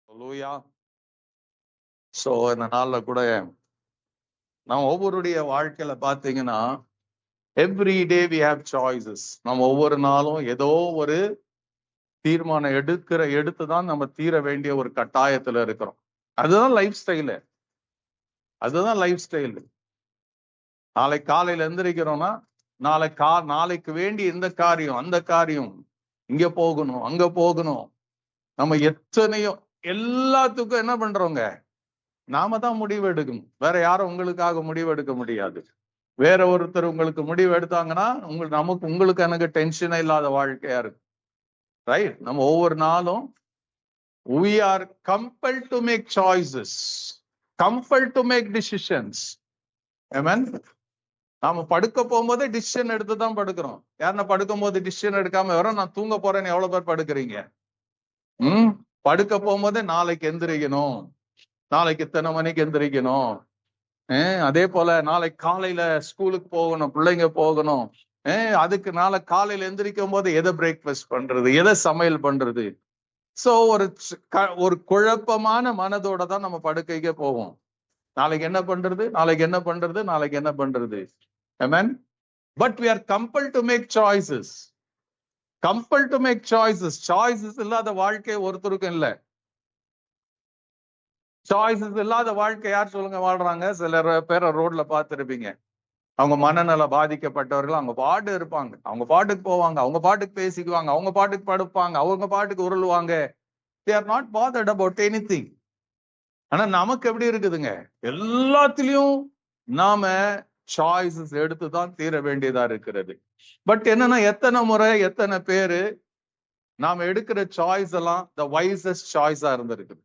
ஹல்லேலூயா. So இந்த நாள்ல கூட நம்ம ஒவ்வொருடைய வாழ்க்கையில பாத்தீங்கன்னா every day we have choices. நம்ம ஒவ்வொரு நாளும் ஏதோ ஒரு தீர்மானம் எடுத்துதான் நம்ம தீர வேண்டிய ஒரு கட்டாயத்துல இருக்கிறோம். அதுதான் லைஃப் ஸ்டைலு. அதுதான் லைஃப் ஸ்டைலு. நாளைக்கு காலையில எந்திரிக்கிறோம்னா நாளைக்கு வேண்டி இந்த காரியம் அந்த காரியம், இங்க போகணும் அங்க போகணும். நம்ம எத்தனையோ எல்லாத்துக்கும் என்ன பண்றோங்க, நாம தான் முடிவு எடுக்கணும். வேற யாரும் உங்களுக்காக முடிவு எடுக்க முடியாது. வேற ஒருத்தர் உங்களுக்கு முடிவு எடுத்தாங்கன்னா உங்களுக்கு எனக்கு டென்ஷனே இல்லாத வாழ்க்கையா இருக்கு. ரைட்? நம்ம ஒவ்வொரு நாளும் we are compelled to make choices, compelled to make decisions. Amen. நாம படுக்க போகும்போதே டிசிஷன் எடுத்து தான் படுக்கிறோம். யாருன்னா படுக்கும் போது டிசிஷன் எடுக்காம வரோம் நான் தூங்க போறேன்னு எவ்வளவு பேர் படுக்கிறீங்க? படுக்க போகும்போதே நாளைக்கு எந்திரிக்கணும், நாளைக்கு இத்தனை மணிக்கு எந்திரிக்கணும், அதே போல நாளைக்கு காலையில ஸ்கூலுக்கு போகணும், பிள்ளைங்க போகணும், அதுக்கு நாளை காலையில எந்திரிக்கும் போது எதை பிரேக்ஃபாஸ்ட் பண்றது, எதை சமையல் பண்றது. சோ ஒரு குழப்பமான மனதோட தான் நம்ம படுக்கைக்கே போவோம். நாளைக்கு என்ன பண்றது, நாளைக்கு என்ன பண்றது, நாளைக்கு என்ன பண்றது. Amen. But we are compelled to make choices. Compelled to make choices. Choices இல்லாத வாழ்க்கை ஒருத்தருக்கும் இல்லை. சாய்ஸஸ் இல்லாத வாழ்க்கை யார் சொல்லுங்க வாழ்றாங்க? சில பேரை ரோட்ல பார்த்துருப்பீங்க. அவங்க மனநல பாதிக்கப்பட்டவர்கள் அவங்க பாட்டு இருப்பாங்க, அவங்க பாட்டுக்கு போவாங்க, அவங்க பாட்டுக்கு பேசிக்குவாங்க, அவங்க பாட்டுக்கு படுப்பாங்க, அவங்க பாட்டுக்கு உருளுவாங்க. They are not bothered about anything. ஆனா நமக்கு எப்படி இருக்குதுங்க, எல்லாத்திலையும் நாம சாய்ஸஸ் எடுத்துதான் தீர வேண்டியதா இருக்கிறது. பட் என்னன்னா எத்தனை முறை எத்தனை பேரு நாம எடுக்கிற சாய்ஸ் எல்லாம் த வைசஸ்ட் சாய்ஸா இருந்திருக்குது.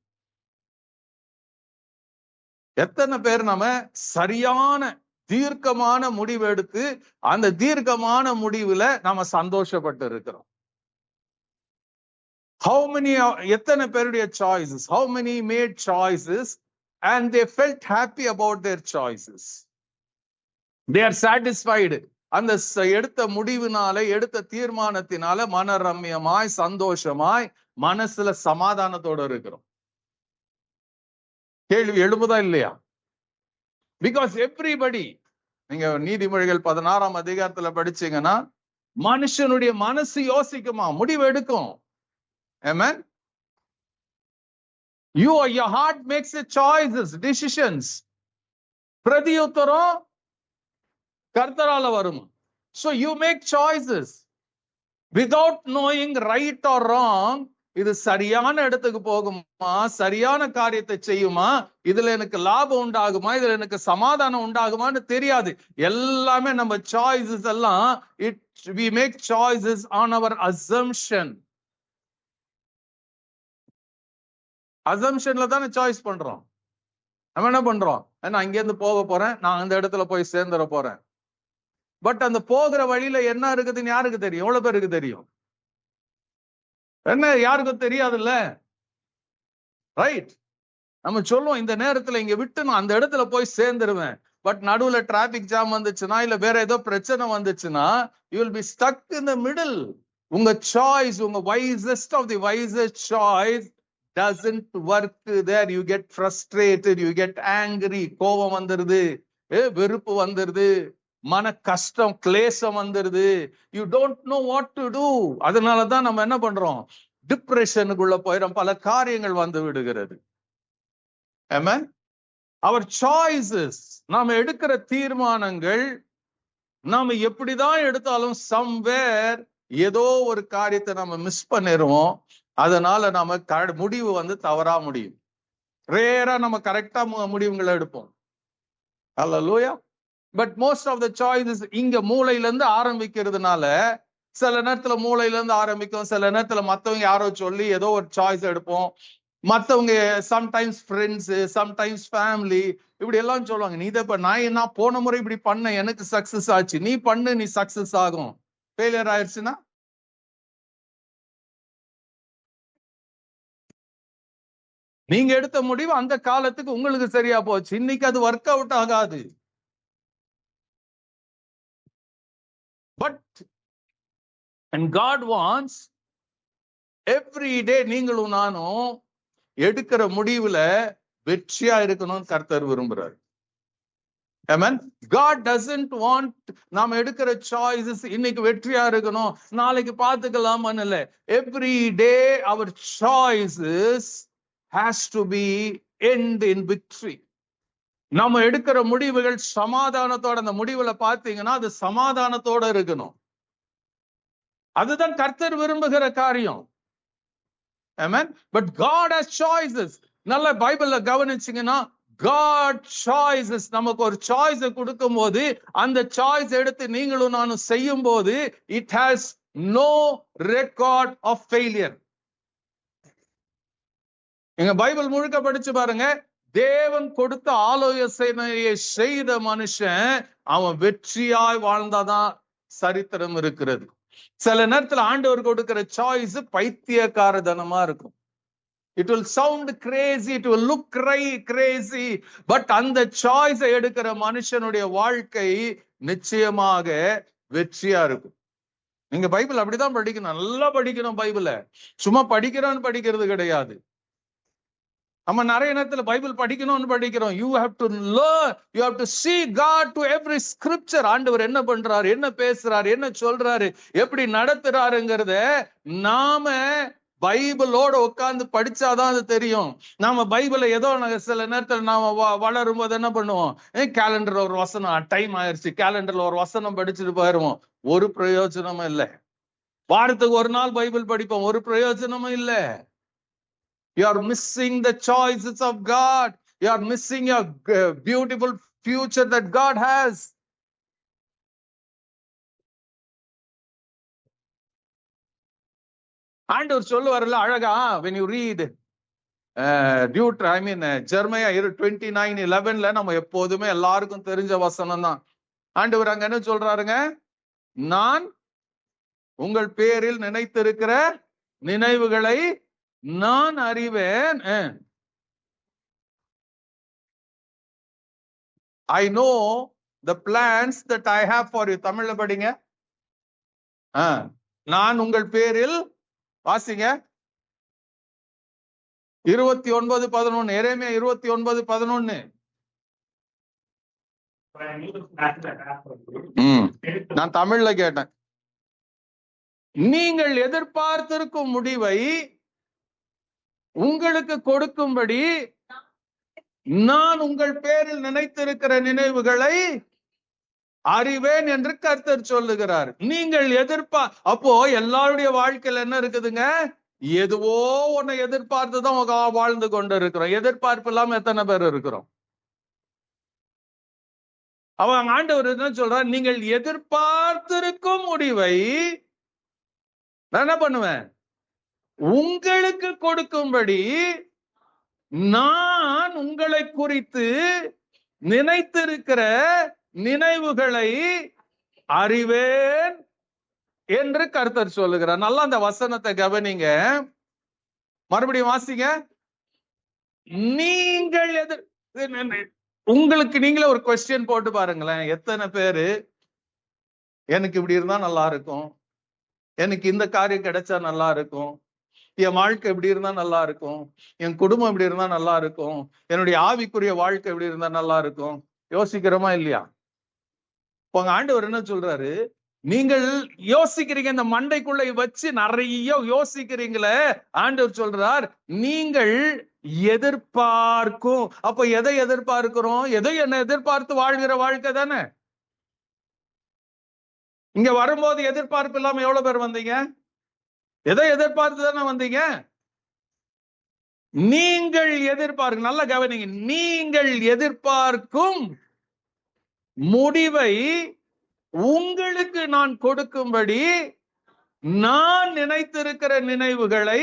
எத்தனை பேர் நம்ம சரியான தீர்க்கமான முடிவு எடுத்து அந்த தீர்க்கமான முடிவுல நாம சந்தோஷப்பட்டு இருக்கிறோம். How many, எத்தனை பேருடைய choices, how many made choices and they felt happy about their choices. They are satisfied. அந்த எடுத்த முடிவினால எடுத்த தீர்மானத்தினால மனரம்யமாய் சந்தோஷமாய் மனசுல சமாதானத்தோட இருக்கிறோம். கேள்வி எழுப்புதா இல்லையா? பிகாஸ் எவ்ரிபடி, நீங்க நீதிமொழிகள் 16ஆம் அதிகாரத்துல படிச்சீங்கன்னா மனுஷனுடைய மனசு யோசிக்குமா, முடிவு எடுக்கும். Amen. Your heart makes the choices, decisions. பிரதியுத்தரம் கர்த்தரால வரும். So you make choices without knowing right or wrong. இது சரியான இடத்துக்கு போகுமா, சரியான காரியத்தை செய்யுமா, இதுல எனக்கு லாபம் உண்டாகுமா, இதுல எனக்கு சமாதானம் உண்டாகுமான்னு தெரியாது. எல்லாமே நம்ம சாய்ஸஸ் எல்லாம் we make choices on our assumption. அசம்ஷன்ல தானே சாய்ஸ் பண்றோம். நம்ம என்ன பண்றோம், நான் இங்கேருந்து போக போறேன், நான் அந்த இடத்துல போய் சேர்ந்துட போறேன். பட் அந்த போகிற வழியில என்ன இருக்குதுன்னு யாருக்கு தெரியும்? எவ்வளவு பேருக்கு தெரியும்? என்ன யாருக்கும் தெரியாதுல்ல. ரைட்? நம்ம சொல்லுவோம் இந்த நேரத்துல இங்க விட்டு நான் அந்த இடத்துல போய் சேர்ந்துருவேன். பட் நடுவுல டிராபிக் ஜாம் வந்துச்சுன்னா இல்ல வேற ஏதோ பிரச்சனை வந்துச்சுன்னா you will be stuck in the middle. உங்க சாய்ஸ், உங்க wisest of the wisest choice doesn't work there. You get frustrated, you get angry. கோபம் வந்துருது, வெறுப்பு வந்துருது, மன கஷ்டம் கிளேசம் வந்துருது. You don't know what to do. அதனாலதான் நம்ம என்ன பண்றோம், டிப்ரெஷனுக்குள்ள போயிடும், பல காரியங்கள் வந்து விடுகிறது. Amen. Our choices, நாம எடுக்கிற தீர்மானங்கள், நாம எப்படிதான் எடுத்தாலும் somewhere ஏதோ ஒரு காரியத்தை நம்ம மிஸ் பண்ணிடுவோம். அதனால நம்ம முடிவு வந்து தவறா முடியும். ரேரா நம்ம கரெக்டா முடிவுகளை எடுப்போம். அல்லேலூயா. But most of the choices இங்க மூளையில இருந்து ஆரம்பிக்கிறதுனால சில நேரத்துல மூளையில இருந்து ஆரம்பிக்கும், சில நேரத்துல மத்தவங்க யாரோ சொல்லி ஏதோ ஒரு சாய்ஸ் எடுப்போம். மத்தவங்க சம்டைம்ஸ் ஃப்ரெண்ட்ஸ், சம்டைம்ஸ் ஃபேமிலி இப்படி எல்லாம் சொல்லுவாங்க, நீ இதை நான் போன முறை இப்படி பண்ண எனக்கு சக்சஸ் ஆச்சு, நீ பண்ணு நீ சக்சஸ் ஆகும். ஃபெயிலியர் ஆயிடுச்சுன்னா நீங்க எடுத்த முடிவு அந்த காலத்துக்கு உங்களுக்கு சரியா போச்சு, இன்னைக்கு அது ஒர்க் அவுட் ஆகாது. But and God wants every day நீங்களும் நானும் எடுக்கிற முடிவுல வெற்றியா இருக்கணும்னு கர்த்தர் விரும்புறாரு. Amen. God doesn't want நாம எடுக்கிற choices இன்னைக்கு வெற்றியா இருக்கணும், நாளைக்கு பார்த்துக்கலாம் இல்ல. Every day our choices has to be end in victory. நம்ம எடுக்கிற முடிவுகள் சமாதானத்தோட, அந்த முடிவுல பார்த்தீங்கன்னா அது சமாதானத்தோட இருக்கணும். அதுதான் கர்த்தர் விரும்புகிற காரியம். Amen. But God has choices. நல்ல பைபிள்ல கவனிச்சீங்கன்னா God choices, நமக்கு ஒரு சாய்ஸ் கொடுக்கும் போது அந்த சாய்ஸ் எடுத்து நீங்களும் நானும் செய்யும் போது it has no record of failure. நீங்க பைபிள் முழுக்க படிச்சு பாருங்க, தேவன் கொடுத்த ஆலோசனையை செய்த மனுஷன் அவன் வெற்றியாய் வாழ்ந்தாதான் சரித்திரம் இருக்கிறது. சில நேரத்துல ஆண்டவர் கொடுக்கிற சாய்ஸ் பைத்தியக்காரதனமா இருக்கும். It will sound crazy, it will look crazy, but அந்த சாய்ஸை எடுக்கிற மனுஷனுடைய வாழ்க்கை நிச்சயமாக வெற்றியா இருக்கும். நீங்க பைபிள் அப்படிதான் படிக்கணும், நல்லா படிக்கணும். பைபிளை சும்மா படிக்கிறது கிடையாது. நம்ம நிறைய நேரத்துல பைபிள் படிக்கணும்னு படிக்கிறோம். You have to learn, you have to see God to every scripture. ஆண்டவர் என்ன பண்றாரு, என்ன பேசுறாரு, என்ன சொல்றாரு, எப்படி நடத்துறாருங்கிறத நாம பைபிளோட உட்கார்ந்து படிச்சாதான் அது தெரியும். நாம பைபிளை ஏதோ சில நேரத்துல நாம வளரும் போது என்ன பண்ணுவோம், கேலண்டர்ல ஒரு வசனம், டைம் ஆயிடுச்சு, கேலண்டர்ல ஒரு வசனம் படிச்சுட்டு போயிருவோம். ஒரு பிரயோஜனமும் இல்லை. வாரத்துக்கு ஒரு நாள் பைபிள் படிப்போம், ஒரு பிரயோஜனமும் இல்லை. You are missing the choices of God. You are missing your beautiful future that God has. ஆண்டவர் சொல்லுவார்ல அழகா, when you read Jeremiah 29:11 நம்ம எப்போதுமே எல்லாருக்கும் தெரிஞ்ச வசனம் தான். ஆண்டவர் அங்க என்ன சொல்றாருங்க, நான் உங்கள் பேரில் நினைத்திருக்கிற நினைவுகளை நான் அறிவேன். I know the plans that I have for you. தமிழ்ல படிங்க. நான் உங்கள் பேரில், வாசிங்க 29:11, எரேமியா 29:11. நான் தமிழ்ல கேட்டேன். நீங்கள் எதிர்பார்த்திருக்கும் முடிவை உங்களுக்கு கொடுக்கும்படி நான் உங்கள் பேரில் நினைத்திருக்கிற நினைவுகளை அறிவேன் என்று கர்த்தர் சொல்லுகிறார். நீங்கள் அப்போ எல்லாருடைய வாழ்க்கையில என்ன இருக்குதுங்க, எதுவோ ஒன்னை எதிர்பார்த்துதான் வாழ்ந்து கொண்டு இருக்கிறோம். எதிர்பார்ப்பு இல்லாம எத்தனை பேர் இருக்கிறோம்? அவன் ஆண்டவர் என்ன சொல்றார், நீங்கள் எதிர்பார்த்திருக்கும் முடிவை நான் என்ன பண்ணுவேன், உங்களுக்கு கொடுக்கும்படி நான் உங்களை குறித்து நினைத்திருக்கிற நினைவுகளை அறிவேன் என்று கர்த்தர் சொல்லுகிறார். நல்லா அந்த வசனத்தை கவனிங்க, மறுபடியும் வாசிங்க. நீங்கள் உங்களுக்கு நீங்களே ஒரு கொஸ்டின் போட்டு பாருங்களேன். எத்தனை பேரு எனக்கு இப்படி இருந்தா நல்லா இருக்கும், எனக்கு இந்த காரியம் கிடைச்சா நல்லா இருக்கும், என் வாழ்க்கை எப்படி இருந்தா நல்லா இருக்கும், என் குடும்பம் எப்படி இருந்தா நல்லா இருக்கும், என்னுடைய ஆவிக்குரிய வாழ்க்கை எப்படி இருந்தா நல்லா இருக்கும், யோசிக்கிறோமா இல்லையா? உங்க ஆண்டவர் என்ன சொல்றாரு, நீங்கள் யோசிக்கிறீங்க, இந்த மண்டைக்குள்ள வச்சு நிறைய யோசிக்கிறீங்களே. ஆண்டவர் சொல்றார், நீங்கள் எதிர்பார்க்கும். அப்ப எதை எதிர்பார்க்கிறோம்? எதை என்ன எதிர்பார்த்து வாழ்கிற வாழ்க்கை தானே. இங்க வரும்போது எதிர்பார்ப்பு இல்லாம எவ்வளவு பேர் வந்தீங்க? எதை எதிர்பார்த்து தானே வந்தீங்க? நீங்கள் எதிர்பார்க்க, நல்லா கவனிங்க, நீங்கள் எதிர்பார்க்கும் முடிவை உங்களுக்கு நான் கொடுக்கும்படி நான் நினைத்திருக்கிற நினைவுகளை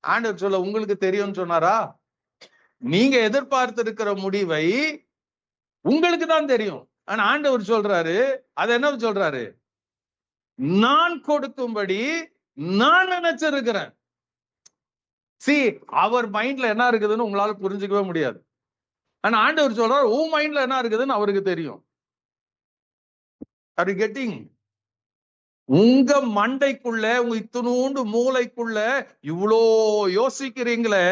ஆண்டவர் சொல்ல, உங்களுக்கு தெரியும் சொன்னாரா? நீங்க எதிர்பார்த்திருக்கிற முடிவை உங்களுக்கு தான் தெரியும். ஆனா ஆண்டவர் சொல்றாரு, அது என்ன சொல்றாரு, நான் கொடுக்கும்படி நான் நினைச்சிருக்கிறேன். அவர் மைண்ட்ல என்ன இருக்குதுன்னு உங்களால புரிஞ்சுக்கவே முடியாது. ஆனா ஆண்டவர் சொல்றாரு, உன் மைண்ட்ல என்ன இருக்குதுன்னு அவருக்கு தெரியும். Are you getting? உங்க மண்டைக்குள்ள, உங்க இத்தினூண்டு மூளைக்குள்ள இவ்வளோ யோசிக்கிறீங்களே,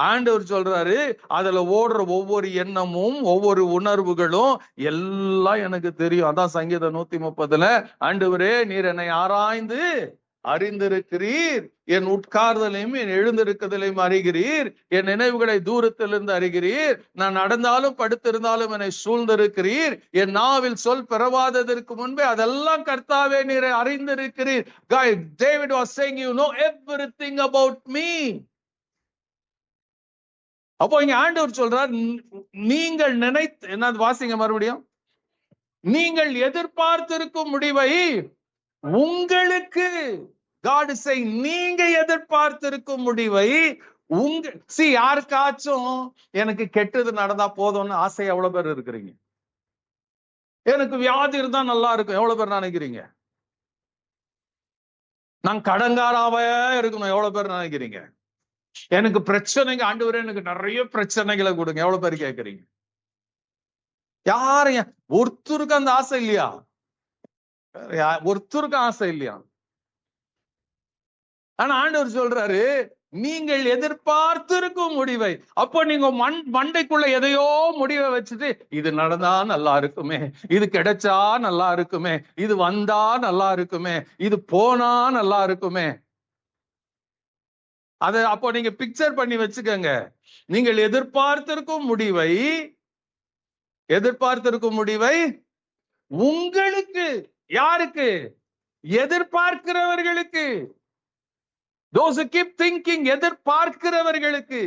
ஆண்டவர் சொல்றாரு, அதுல ஓடுற ஒவ்வொரு எண்ணமும் ஒவ்வொரு உணர்வுகளும் எல்லாம் எனக்கு தெரியும். அதான் சங்கீதம் 130 ஆண்டவரே நீர் என்னை ஆராய்ந்து அறிந்திருக்கிறீர், என் உட்கார்தலையும் என் எழுந்திருக்குதலையும் அறிகிறீர், என் நினைவுகளை தூரத்திலிருந்து அறிகிறீர், நான் நடந்தாலும் படுத்திருந்தாலும் என்னை சூழ்ந்திருக்கிறீர், என் நாவில் சொல் பெறவாததற்கு முன்பே அதெல்லாம் கர்த்தாவே நீரை அறிந்திருக்கிறீர். David was saying, you know everything about me. அப்போ இங்க ஆண்டவர் சொல்றார், நீங்கள் நினைத்து, என்ன வாசிங்க மறுபடியும், நீங்கள் எதிர்பார்த்திருக்கும் முடிவை உங்களுக்கு, God is saying, நீங்க எதிர்பார்த்திருக்கும் முடிவை யாருக்காச்சும் எனக்கு கெட்டது நடந்தா போதும்னு ஆசை எவ்வளவு பேர் இருக்கிறீங்க? எனக்கு வியாதி இருந்தா நல்லா இருக்கும் எவ்வளவு பேர் நினைக்கிறீங்க? நான் கடங்காராவே இருக்கணும் எவ்வளவு பேர் நினைக்கிறீங்க? எனக்கு பிரச்சனைங்க, ஆண்டவரே எனக்கு நிறைய பிரச்சனைகளை கொடுங்க எவ்வளவு பேர் கேட்கறீங்க? யாரையும் ஒருத்தருக்கு அந்த ஆசை இல்லையா? ஒருத்தருக்கு ஆசை இல்லையா? ஆனா ஆண்டவர் சொல்றாரு, நீங்கள் எதிர்பார்த்திருக்கும் முடிவை. அப்போ நீங்க மண்டைக்குள்ள எதையோ முடிவை வச்சுட்டு, இது நடந்தா நல்லா இருக்குமே, இது கிடைச்சா நல்லா இருக்குமே, இது வந்தா நல்லா இருக்குமே, இது போனா நல்லா இருக்குமே, அத அப்போ நீங்க பிக்சர் பண்ணி வச்சுக்கோங்க. நீங்கள் எதிர்பார்த்திருக்கும் முடிவை உங்களுக்கு, யாருக்கு? எதிர்பார்க்கிறவர்களுக்கு. Those who keep thinking, எதிர்பார்க்கிறவர்களுக்கு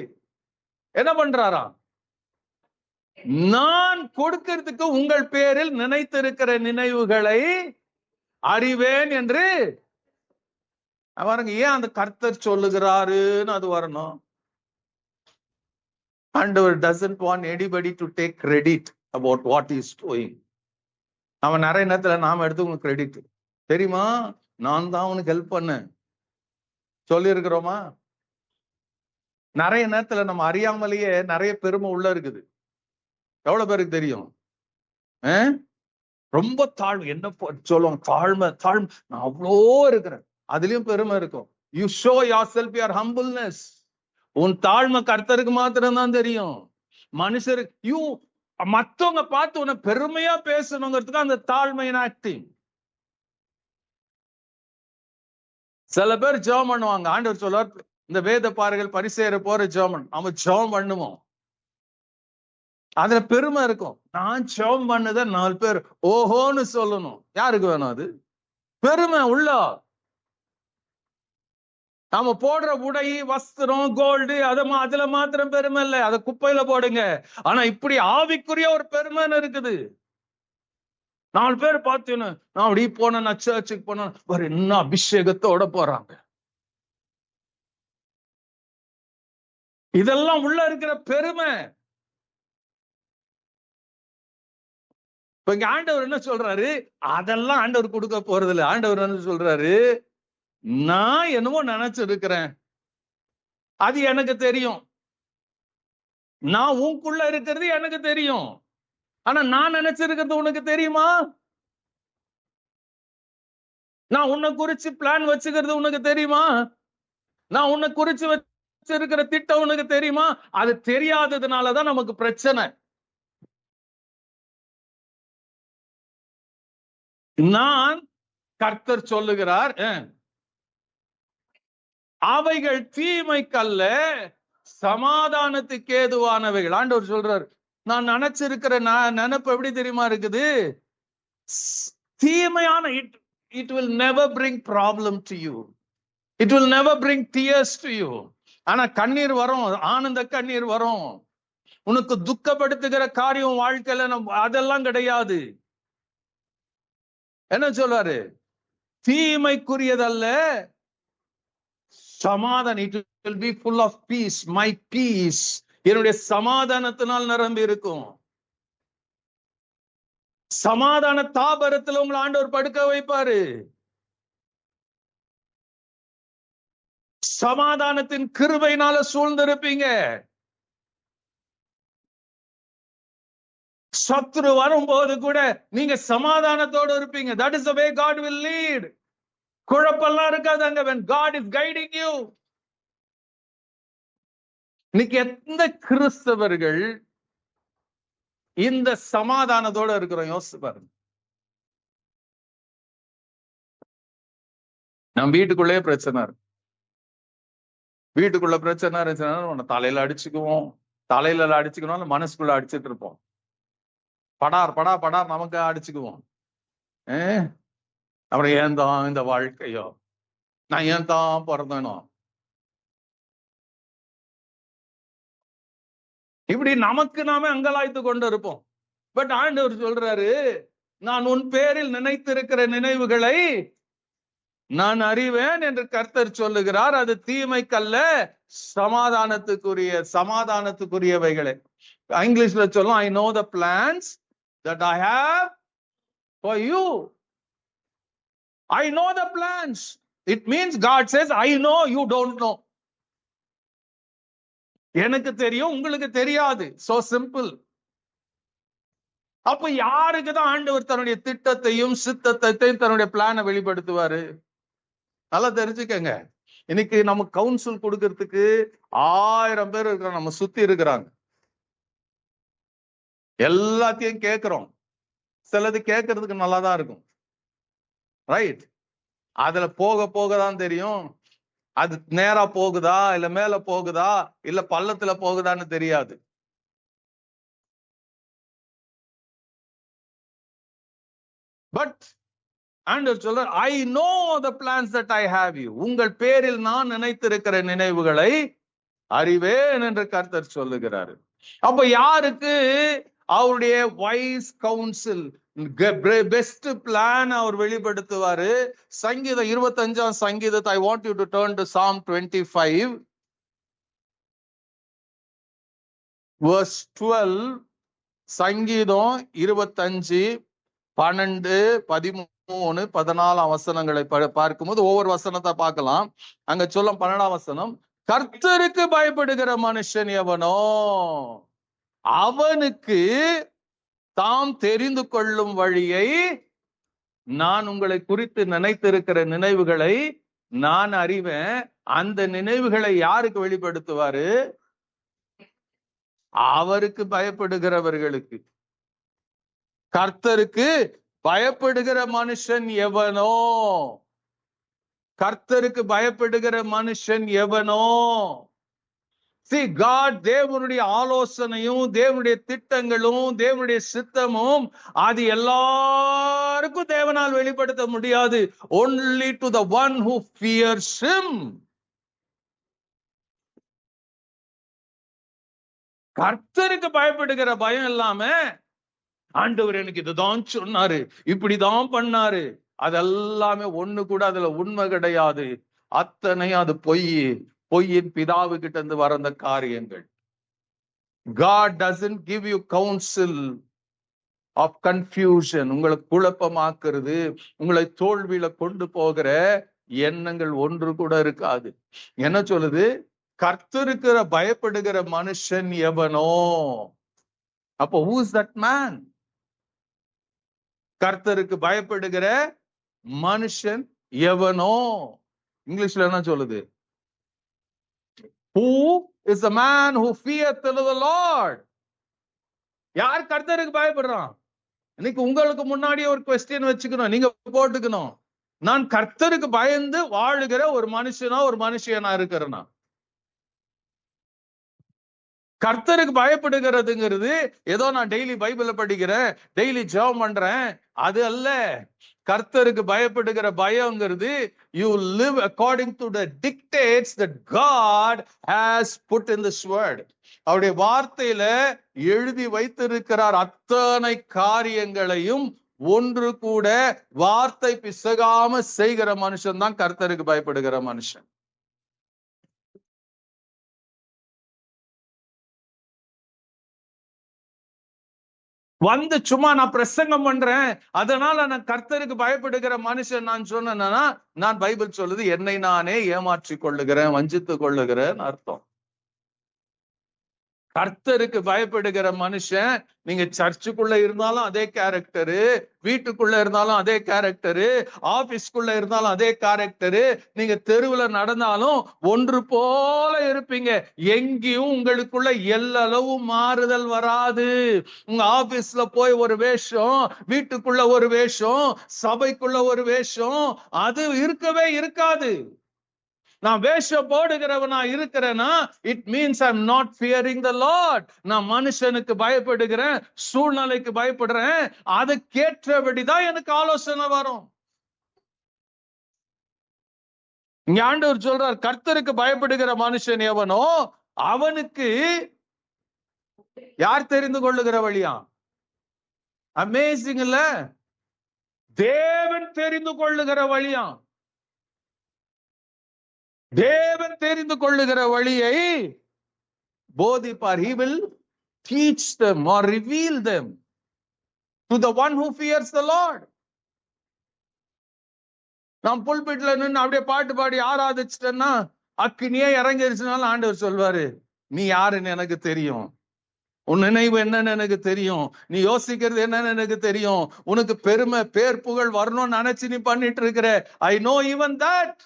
என்ன பண்றாராம்? நான் கொடுக்கிறதுக்கு உங்கள் பேரில் நினைத்திருக்கிற நினைவுகளை அறிவேன் என்று. பாருங்க, ஏன் அந்த கர்த்தர் சொல்லுகிறாருன்னு அது வரணும். Andor doesn't want anybody to take credit about what he is doing. அவன் நிறைய நேரத்துல நாம எடுத்து உங்களுக்கு கிரெடிட் தெரியுமா, நான் தான் அவனுக்கு ஹெல்ப் பண்ணேன் சொல்லி இருக்கிறோமா? நிறைய நேரத்துல நம்ம அறியாமலேயே நிறைய பெருமை உள்ள இருக்குது. எவ்வளவு பேருக்கு தெரியும்? ரொம்ப தாழ்வு, என்ன சொல்லுவாங்க, தாழ்மை நான் அவ்வளோ இருக்கிறேன், அதுலயும் பெருமை இருக்கும். You show yourself your humbleness. உன் தாழ்மை கர்த்தருக்கு மாத்திரம்தான் தெரியும். மனுஷருக்கு மத்தவங்க பார்த்து உன்னை பெருமையா பேசணுங்கிறதுக்கு அந்த தாழ்மையின் ஆக்டிங். சில பேர் ஜெபம் பண்ணுவாங்க, ஆண்டவர் சொல்வார், இந்த வேத பாறைகள் பரிசேர போற ஜெபம், அவன் ஜெபம் பண்ணுவோம், அதுல பெருமை இருக்கும். நான் ஜெபம் பண்ணத 4 பேர் ஓஹோன்னு சொல்லணும். யாருக்கு வேணும் அது? பெருமை உள்ள. நாம போடுற உடை, வஸ்திரம், கோல்டு, அதுல மாத்திரம் பெருமை இல்லை, அதை குப்பையில போடுங்க. ஆனா இப்படி ஆவிக்குரிய ஒரு பெருமைன்னு இருக்குது. 4 பேர் பார்த்தேன்னு நான் அப்படி போனேன், நான் சர்ச்சுக்கு போனேன், ஒரு என்ன அபிஷேகத்தோட போறாங்க. இதெல்லாம் உள்ள இருக்கிற பெருமை. இப்ப இங்க ஆண்டவர் என்ன சொல்றாரு? அதெல்லாம் ஆண்டவர் கொடுக்க போறது இல்லை. ஆண்டவர் என்ன சொல்றாரு? நான் என்னமோ நினைச்சிருக்கிறேன், அது எனக்கு தெரியும். நான் உனக்குள்ள இருக்கிறது எனக்கு தெரியும். ஆனா நான் நினைச்சிருக்கிறது உனக்கு தெரியுமா? நான் உன்னை குறிச்சு பிளான் வச்சுக்கிறது உனக்கு தெரியுமா? நான் உன்னை குறிச்சு வச்சிருக்கிற திட்டம் உனக்கு தெரியுமா? அது தெரியாததுனாலதான் நமக்கு பிரச்சனை. நான் கர்த்தர் சொல்லுகிறார், அவைகள் தீமைக்கல்ல சமாதானத்துக்கு ஏதுவானவைகள். ஆண்டவர் சொல்றார், நான் நினைச்சிருக்கிற நினைப்பு எப்படி தெரியுமா இருக்குது? தீமையான. It will never bring problem to you. It will never bring tears to you. ஆனா கண்ணீர் வரும், ஆனந்த கண்ணீர் வரும். உனக்கு துக்கப்படுத்துகிற காரியம் வாழ்க்கையில அதெல்லாம் கிடையாது. என்ன சொல்றாரு? தீமைக்குரியதல்ல சமாதானம். It will be full of peace. My peace, என்னுடைய சமாதானத்தினால் நிரம்பி இருக்கும். சமாதான தாபரத்துல உங்களை ஆண்டவர் படுக்க வைப்பாரு. சமாதானத்தின் கிருபையினால சூழ்ந்திருப்பீங்க. சத்ரு வரும்போது கூட நீங்க சமாதானத்தோடு இருப்பீங்க. That is the way God will lead. குழப்பம்லாம் இருக்காது அங்க. when God is guiding you. இன்னைக்கு எந்த கிறிஸ்தவர்கள் இந்த சமாதானத்தோட இருக்கிறோம்? யோசிச்சு பாருங்க. நம்ம வீட்டுக்குள்ளேயே பிரச்சனை இருக்கு. வீட்டுக்குள்ள பிரச்சனை இருந்துச்சுன்னா தலையில அடிச்சுக்குவோம். தலையில அடிச்சுக்கணும், மனசுக்குள்ள அடிச்சுட்டு இருப்போம். படார் நமக்கு அடிச்சுக்குவோம். அப்புறம் ஏன் தான் இந்த வாழ்க்கையோ, நான் ஏன் தான் பிறந்தனோ, இப்படி நமக்கு நாமே அங்கலாய்த்து கொண்டு இருப்போம். பட் ஆண்டவர் சொல்றாரு, நான் உன் பேரில் நினைத்திருக்கிற நினைவுகளை நான் அறிவேன் என்று கர்த்தர் சொல்லுகிறார். அது தீமைக்கல்ல, சமாதானத்துக்குரியவைகளே. இங்கிலீஷ்ல சொல்லும், I know the plans that I have for you. I know the plans. It means God says, I know, you don't know. எனக்கு தெரியும், உங்களுக்கு தெரியாது. So simple. அப்ப யாருக்குதான் ஆண்டவர் தன்னுடைய திட்டத்தையும் சித்தத்தையும் தன்னுடைய பிளானை வெளிப்படுத்துவாரு? நல்லா தெரிஞ்சுக்கங்க. இன்னைக்கு நம்ம கவுன்சில் கொடுக்கறதுக்கு 1000 பேர் இருக்கிறோம், நம்ம சுத்தி இருக்கிறாங்க. எல்லாத்தையும் கேட்கிறோம். சிலது கேட்கறதுக்கு நல்லாதான் இருக்கும், ரைட்? அதுல போகதான் தெரியும் அது நேரா போகுதா இல்ல மேல போகுதா இல்ல பள்ளத்துல போகுதான்னு தெரியாது. பட் ஆண்டவர் சொல்றார், I know the plans that I have you. உங்கள் பேரில் நான் நினைத்திருக்கிற நினைவுகளை அறிவேன் என்று கர்த்தர் சொல்லுகிறாரு. அப்ப யாருக்கு அவருடைய வைஸ் கவுன்சில், பெஸ்ட் பிளான் அவர் வெளிப்படுத்துவாரு? சங்கீதம் 25ஆம் சங்கீதத்தை I want you to turn to Psalm 25 verse 12. சங்கீதம் 25 12 13 14 வசனங்களை பார்க்கும்போது ஒவ்வொரு வசனத்தை பார்க்கலாம். அங்க சொல்லும் 12ஆம் வசனம், கர்த்தருக்கு பயப்படுகிற மனுஷன் எவனோ அவனுக்கு தாம் தெரிந்து கொள்ளும் வழியை, நான் உங்களை குறித்து நினைத்திருக்கிற நினைவுகளை நான் அறிவேன். அந்த நினைவுகளை யாருக்கு வெளிப்படுத்துவாரு? அவருக்கு பயப்படுகிறவர்களுக்கு. கர்த்தருக்கு பயப்படுகிற மனுஷன் எவனோ, கர்த்தருக்கு பயப்படுகிற மனுஷன் எவனோ. See, God, தேவனுடைய ஆலோசனையும் தேவனுடைய திட்டங்களும் தேவனுடைய சித்தமும் அது எல்லாருக்கும் தேவனால் வெளிப்படுத்த முடியாது. Only to the one who fears him. கர்த்தருக்கு பயப்படுகிற பயம் இல்லாம, ஆண்டவர் எனக்கு இதுதான் சொன்னாரு, இப்படிதான் பண்ணாரு, அதெல்லாமே ஒண்ணு கூட அதுல உண்மை கிடையாது. அத்தனையும் அது பொய்யின் பிதாவு கிட்ட இருந்து வந்த காரியங்கள். God doesn't give you counsel of confusion. உங்களை குழப்பமாக்குறது, உங்களை தோல்வியில கொண்டு போகிற எண்ணங்கள் ஒன்று கூட இருக்காது. என்ன சொல்லுது? கர்த்தருக்கு பயப்படுகிற மனுஷன் எவனோ. அப்போ who is that man? கர்த்தருக்கு பயப்படுகிற மனுஷன் எவனோ. இங்கிலீஷ்ல என்ன சொல்லுது? Who is the man who feareth the Lord? யார் கர்த்தருக்கு பயப்படுறான்? இன்னைக்கு உங்களுக்கு முன்னாடியே ஒரு கொஸ்டின் வச்சுக்கணும், நீங்க போட்டுக்கணும். நான் கர்த்தருக்கு பயந்து வாழுகிற ஒரு மனுஷனா ஒரு மனுஷனா இருக்கிறேனா? கர்த்தருக்கு பயப்படுகிறதுங்கிறது ஏதோ நான் டெய்லி பைபிள படிக்கிறேன், டெய்லி ஜெபம் பண்றேன், அது அல்ல. கர்த்தருக்கு பயப்படுகிற பயம்ங்கிறது you live according to the dictates that God has put in this word. அவருடைய வார்த்தையில எழுதி வைத்திருக்கிறார் அத்தனை காரியங்களையும் ஒன்று கூட வார்த்தை பிசகாம செய்கிற மனுஷன் தான் கர்த்தருக்கு பயப்படுகிற மனுஷன். வந்து சும்மா நான் பிரசங்கம் பண்றேன், அதனால நான் கர்த்தருக்கு பயப்படுகிற மனுஷன் நான் சொன்னேன்னா, நான் பைபிள் சொல்லுது என்னை நானே ஏமாற்றி கொள்ளுகிறேன், வஞ்சித்து கொள்ளுகிறேன் அர்த்தம். கர்த்தருக்கு பயப்படுகிற மனுஷன், நீங்க சர்ச்சுக்குள்ள இருந்தாலும் அதே கேரக்டரு, வீட்டுக்குள்ள இருந்தாலும் அதே கேரக்டரு, ஆபீஸ்க்குள்ள இருந்தாலும் அதே கேரக்டரு, நீங்க தெருவுல நடந்தாலும் ஒன்று போல இருப்பீங்க. எங்கேயும் உங்களுக்குள்ள எல்லளவு மாறுதல் வராது. உங்க ஆபீஸ்ல போய் ஒரு வேஷம், வீட்டுக்குள்ள ஒரு வேஷம், சபைக்குள்ள ஒரு வேஷம், அது இருக்கவே இருக்காது. நான் வேஷம் போடுகிறவனா இருக்கிறேன்னா, it means I am not fearing the lord. நான் மனுஷனுக்கு பயப்படுகிறேன், சூழ்நிலைக்கு பயப்படுறேன், அதுக்கேற்றபடிதான் எனக்கு ஆலோசனை வரும். இங்க ஆண்டவர் சொல்றார், கர்த்தருக்கு பயப்படுகிற மனுஷன் எவனோ அவனுக்கு யார் தெரிந்து கொள்ளுகிற வழியா? அமேசிங் இல்ல? தேவன் தெரிந்து கொள்ளுகிற வழியா? தேவன் தெரிந்து கொள்ளுகிற வழியை போதிப்பார். He will teach them or reveal them to the one who fears the Lord. நாம் புல்பிட்ல நின்று அப்படியே பாட்டு பாடி ஆராதிச்சிட்டேன்னா அக்கினியே இறங்கிருச்சுனாலும் ஆண்டவர் சொல்வாரு, நீ யாருன்னு எனக்கு தெரியும், உன் நினைவு என்னன்னு எனக்கு தெரியும், நீ யோசிக்கிறது என்னன்னு எனக்கு தெரியும், உனக்கு பெருமை பேர் புகழ் வரணும்னு நினைச்சு நீ பண்ணிட்டு இருக்கிற, ஐ நோ ஈவன் தட்.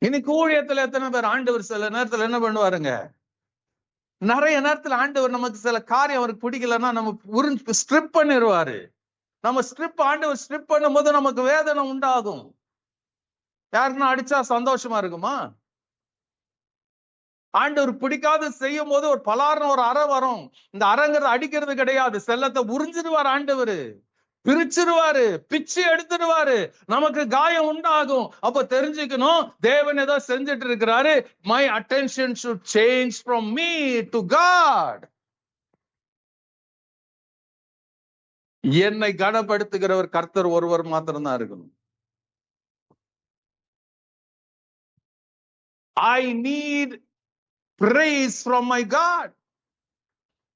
இன்னைக்கு ஊழியத்துல எத்தனை பேர் ஆண்டவர் சில நேரத்துல என்ன பண்ணுவாருங்க, நிறைய நேரத்துல ஆண்டவர் நமக்கு சில காரியம் அவருக்கு பிடிக்கலன்னா நம்ம ஸ்ட்ரிப் பண்ணிடுவாரு. நம்ம ஆண்டவர் ஸ்ட்ரிப் பண்ணும் போது நமக்கு வேதனை உண்டாகும். யாருன்னா அடிச்சா சந்தோஷமா இருக்குமா? ஆண்டவர் பிடிக்காத செய்யும் போது ஒரு பலார்னு ஒரு அறை வரும். இந்த அறைங்கிறது அடிக்கிறது கிடையாது, செல்லத்தை உறிஞ்சிடுவார் ஆண்டவர், பிரிச்சிருவாரு, பிச்சு எடுத்துடுவாரு, நமக்கு காயம் உண்டாகும். அப்ப தெரிஞ்சுக்கணும், தேவன் ஏதோ செஞ்சுட்டு இருக்கிறாரு. My attention should change from me to God. என்னை கனப்படுத்துகிறவர் கர்த்தர் ஒருவர் மாத்திரம்தான் இருக்கணும். I need praise from my God.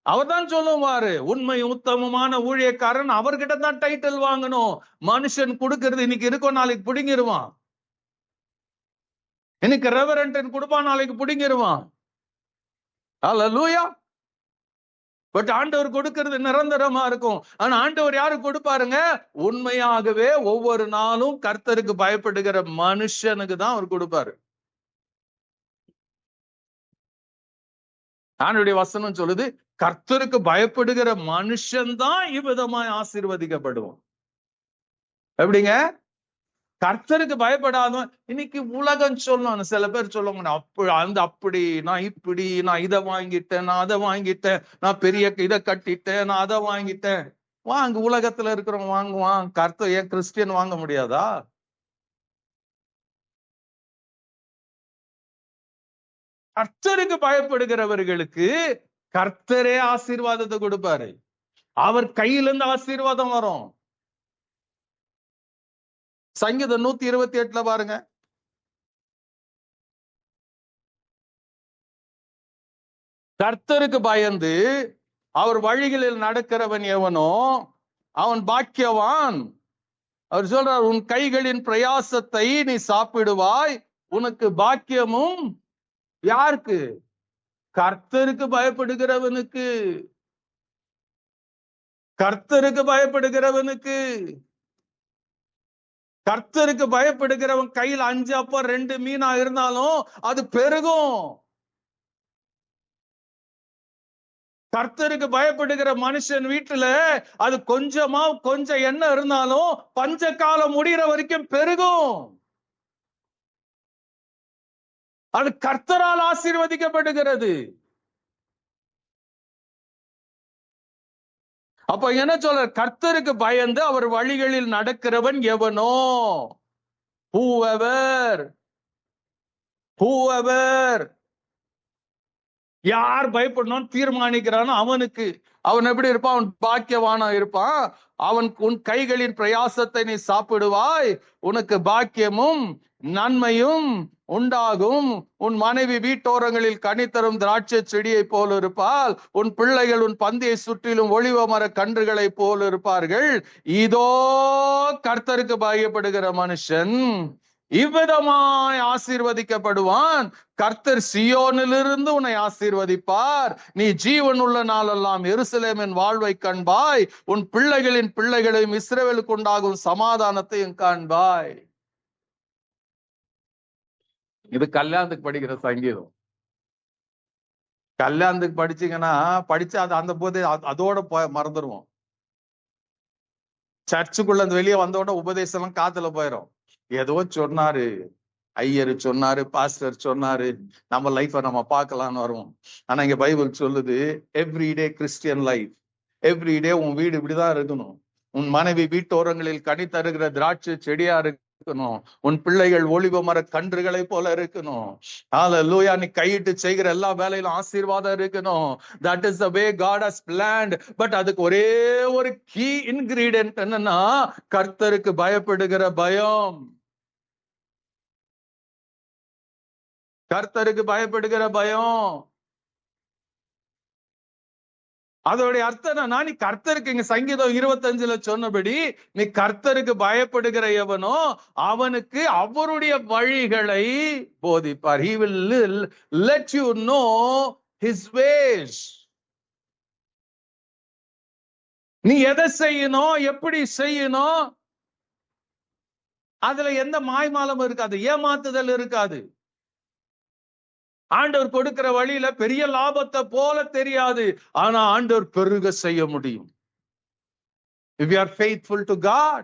அவர்தான் சொல்லுவாரு, உண்மை உத்தமமான ஊழியக்காரன் அவர்கிட்ட தான் டைட்டில் வாங்கணும். மனுஷன் கொடுக்கிறது இன்னைக்கு இருக்கும், நாளைக்கு புடுங்கிருவான். இன்னைக்கு ரெவரண்ட் கொடுப்பான், நாளைக்கு புடுங்கிருவான். ஹல்லேலூயா. பட் ஆண்டவர் கொடுக்கிறது நிரந்தரமா இருக்கும். ஆனா ஆண்டவர் யாரு கொடுப்பாருங்க? உண்மையாகவே ஒவ்வொரு நாளும் கர்த்தருக்கு பயப்படுகிற மனுஷனுக்கு தான் அவர் கொடுப்பாரு. ஆண்டவருடைய வசனம் சொல்லுது, கர்த்தருக்கு பயப்படுகிற மனுஷன் தான் இவ்விதமாய் ஆசீர்வதிக்கப்படுவான். எப்படிங்க? கர்த்தருக்கு பயப்படாத. இன்னைக்கு உலகம் சொல்லணும், சில பேர் சொல்லுவாங்க, அப்படி நான் இப்படி, நான் இதை வாங்கிட்டேன், நான் அதை வாங்கிட்டேன், நான் பெரிய இதை கட்டிட்டேன், நான் அதை வாங்கிட்டேன். வாங்க, உலகத்துல இருக்கிறவங்க வாங்குவான், கர்த்தர் ஏன் கிறிஸ்டியன் வாங்க முடியாதா? கர்த்தருக்கு பயப்படுகிறவர்களுக்கு கர்த்தரே ஆசீர்வாதத்தை கொடுப்பாரு. அவர் கையிலிருந்து ஆசீர்வாதம் வரும். சங்கீதம் 128 பாருங்க. கர்த்தருக்கு பயந்து அவர் வழிகளில் நடக்கிறவன் எவனோ அவன் பாக்கியவான். அவர் சொல்றார், உன் கைகளின் பிரயாசத்தை நீ சாப்பிடுவாய், உனக்கு பாக்கியமும். யாருக்கு? கர்த்தருக்கு பயப்படுகிறவனுக்கு. கர்த்தருக்கு பயப்படுகிறவனுக்கு. கர்த்தருக்கு பயப்படுகிறவன் கையில் 5 அப்பம் 2 மீனா இருந்தாலும் அது பெருகும். கர்த்தருக்கு பயப்படுகிற மனுஷன் வீட்டுல அது கொஞ்சம் எண்ணெய் இருந்தாலும் பஞ்ச காலம் முடிகிற வரைக்கும் பெருகும். அது கர்த்தரால் ஆசீர்வதிக்கப்படுகிறது. அப்ப என்ன சொல்ற? கர்த்தருக்கு பயந்து அவர் வழிகளில் நடக்கிறவன் எவனோ, whoever யார் பயப்படணும்னு தீர்மானிக்கிறானோ அவனுக்கு, அவன் எப்படி இருப்பான்? அவன் பாக்கியவானா இருப்பான். அவன் உன் கைகளின் பிரயாசத்தை நீ சாப்பிடுவாய், உனக்கு பாக்கியமும் நன்மையும் உண்டாகும். உன் மனைவி வீட்டோரங்களில் கனி தரும் திராட்சை செடியை போல் இருப்பாள். உன் பிள்ளைகள் உன் பந்தியை சுற்றிலும் ஒளிவ மர கன்றுகளை போல் இருப்பார்கள். இதோ கர்த்தருக்கு பயப்படுகிற மனுஷன் இவ்விதமாய் ஆசீர்வதிக்கப்படுவான். கர்த்தர் சியோனிலிருந்து உன்னை ஆசீர்வதிப்பார். நீ ஜீவன் உள்ள நாளெல்லாம் எருசலேமின் வாழ்வை காண்பாய். உன் பிள்ளைகளின் பிள்ளைகளையும் இஸ்ரவேலுக்கு உண்டாகும் சமாதானத்தையும் காண்பாய். இது கல்யாணத்துக்கு படிக்கிற சங்கீதம். கல்யாணத்துக்கு படிச்சீங்கன்னா படிச்சு அது அந்த போது அதோட மறந்துடுவோம். சர்ச்சுக்குள்ள வெளியே வந்தோட உபதேசம் எல்லாம் காத்துல போயிடும். ஏதோ சொன்னாரு, ஐயர் சொன்னாரு, பாஸ்டர் சொன்னாரு, நம்ம லைஃபை நம்ம பார்க்கலாம்னு வருவோம். ஆனா இங்க பைபிள் சொல்லுது, எவ்ரிடே கிறிஸ்டியன் லைஃப், எவ்ரிடே உன் வீடு இப்படிதான் இருக்கணும். உன் மனைவி வீட்டோரங்களில் கனி தருகிற திராட்சை செடியா இருக்கணும். உன் பிள்ளைகள் ஒளிவ மர கன்றுகளை போல இருக்கணும். ஹல்லேலூயா. நீ கையிட்டு செய்கிற எல்லா வேலையிலும் ஆசீர்வாதம் இருக்கணும். That is the way God has planned. But அதுக்கு ஒரே ஒரு கீ இன்கிரீடியன்ட் என்னன்னா, கர்த்தருக்கு பயப்படுகிற பயம். கர்த்தருக்கு பயப்படுகிற பயம். அதோடைய அர்த்தம் என்னன்னா, நீ கர்த்தருக்கு, இங்க சங்கீதம் 25 சொன்னபடி, நீ கர்த்தருக்கு பயப்படுகிற எவனோ அவனுக்கு அவருடைய வழிகளை போதிப்பார். He will let you know his ways. நீ எதை செய்யணும், எப்படி செய்யணும், அதுல எந்த மாய்மாலம் இருக்காது, ஏமாத்துதல் இருக்காது. ஆண்டவர் கொடுக்கிற வழியில பெரிய லாபத்தை போல தெரியாது, ஆனா ஆண்டவர் பெருக செய்ய முடியும். If you are faithful to God,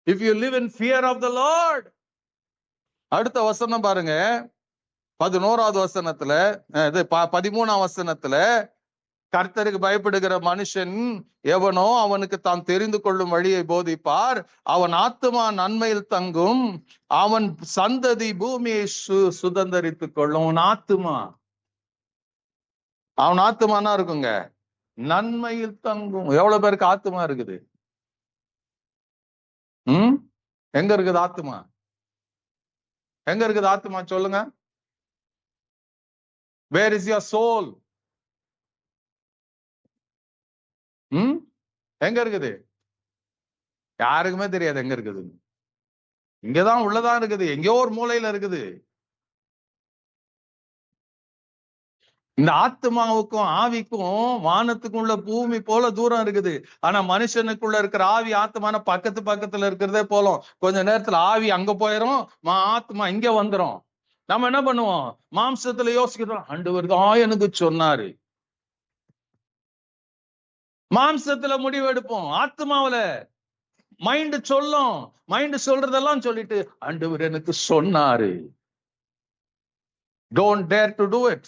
if you live in fear of the Lord. அடுத்த வசனம் பாருங்க, 11வது வசனத்துல, 13ஆம் வசனத்துல, கர்த்தருக்கு பயப்படுகிற மனுஷன் எவனோ அவனுக்கு தான் தெரிந்து கொள்ளும் வழியை போதிப்பார். அவன் ஆத்துமா நன்மையில் தங்கும், அவன் சந்ததி பூமியை சுதந்தரித்துக் கொள்ளும். அவன் ஆத்துமானா இருக்குங்க, நன்மையில் தங்கும். எவ்வளவு பேருக்கு ஆத்துமா இருக்குது? எங்க இருக்குது ஆத்துமா? எங்க இருக்குது ஆத்துமா சொல்லுங்க. Where is your soul? எங்க இருக்குது? யாருக்குமே தெரியாது எங்க இருக்குது. இங்கதான் உள்ளதான் இருக்குது, எங்கேயோ ஒரு மூலையில இருக்குது. இந்த ஆத்மாவுக்கும் ஆவிக்கும் வானத்துக்கும் உள்ள பூமி போல தூரம் இருக்குது. ஆனா மனுஷனுக்குள்ள இருக்கிற ஆவி ஆத்மான பக்கத்துல இருக்கிறதே போலும். கொஞ்ச நேரத்துல ஆவி அங்க போயிரும், ஆத்மா இங்க வந்துரும். நம்ம என்ன பண்ணுவோம்? மாம்சத்துல யோசிக்கிறோம், ஆண்டவர் தான் எனக்கு சொன்னாரு. மாம்சத்துல முடிவெடுப்போம். ஆத்மாவில மைண்ட் சொல்லும், மைண்ட் சொல்றதெல்லாம் சொல்லிட்டு ஆண்டவர் எனக்கு சொன்னாரு. Don't dare to do it.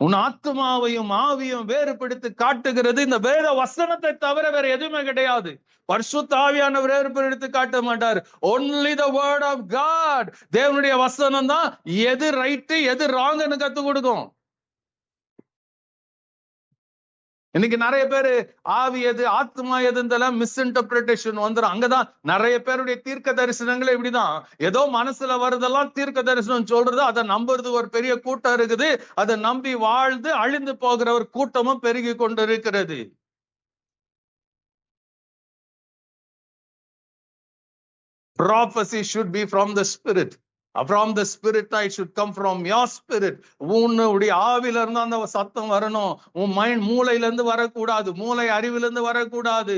உன் ஆத்மாவையும் ஆவியும் வேறுபடுத்தி காட்டுகிறது இந்த வேத வசனத்தை தவிர வேற எதுவுமே கிடையாது. பரிசுத்த ஆவியானவர் வேறுபடுத்தி காட்ட மாட்டார். only the word of God. தேவனுடைய வசனம் தான் எது ரைட்டு எது ராங்னு கத்து கொடுக்கும். இன்னைக்கு நிறைய பேரு ஆவி எது ஆத்மா எதுன்னு மிஸ்இன்டர்பிரேஷன் வந்துடும். அங்கதான் நிறைய பேருடைய தீர்க்க தரிசனங்களே இப்படிதான், ஏதோ மனசுல வருதெல்லாம் தீர்க்க தரிசனம் சொல்றது, அதை நம்புறது ஒரு பெரிய கூட்டம் இருக்குது. அதை நம்பி வாழ்ந்து அழிந்து போகிற ஒரு கூட்டமும் பெருகி கொண்டு இருக்கிறது. Prophecy should be from the spirit. From the spirit I should come from your spirit. உன்னுடைய ஆவில இருந்து அந்த சத்தம் வரணும். உன் மைண்ட் மூளையில இருந்து வரக்கூடாது, மூளை அறிவில இருந்து வரக்கூடாது.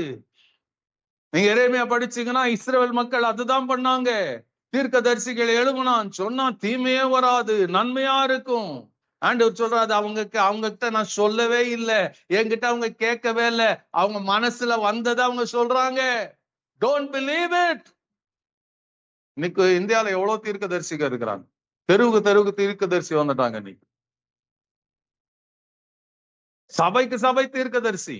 நீங்க எரேமியா படிச்சீங்கன்னா இஸ்ரவேல் மக்கள் அதுதான் பண்ணாங்க. தீர்க்கதரிசிகள் எழுமனான் சொன்னா தீமையே வராது, நன்மையா இருக்கும். ஆண்டவர் சொல்றாரு, அவங்க கிட்ட நான் சொல்லவே இல்லை, என்கிட்ட அவங்க கேட்கவே இல்லை, அவங்க மனசுல வந்ததை அவங்க சொல்றாங்க. Don't believe it. இன்னைக்கு இந்தியாவில எவ்வளவு தீர்க்கதரிசிகள் இருக்கிறாங்க, தெருவுக்கு தீர்க்கதரிசி வந்துட்டாங்க. இன்னைக்கு சபைக்கு சபை தீர்க்கதரிசி,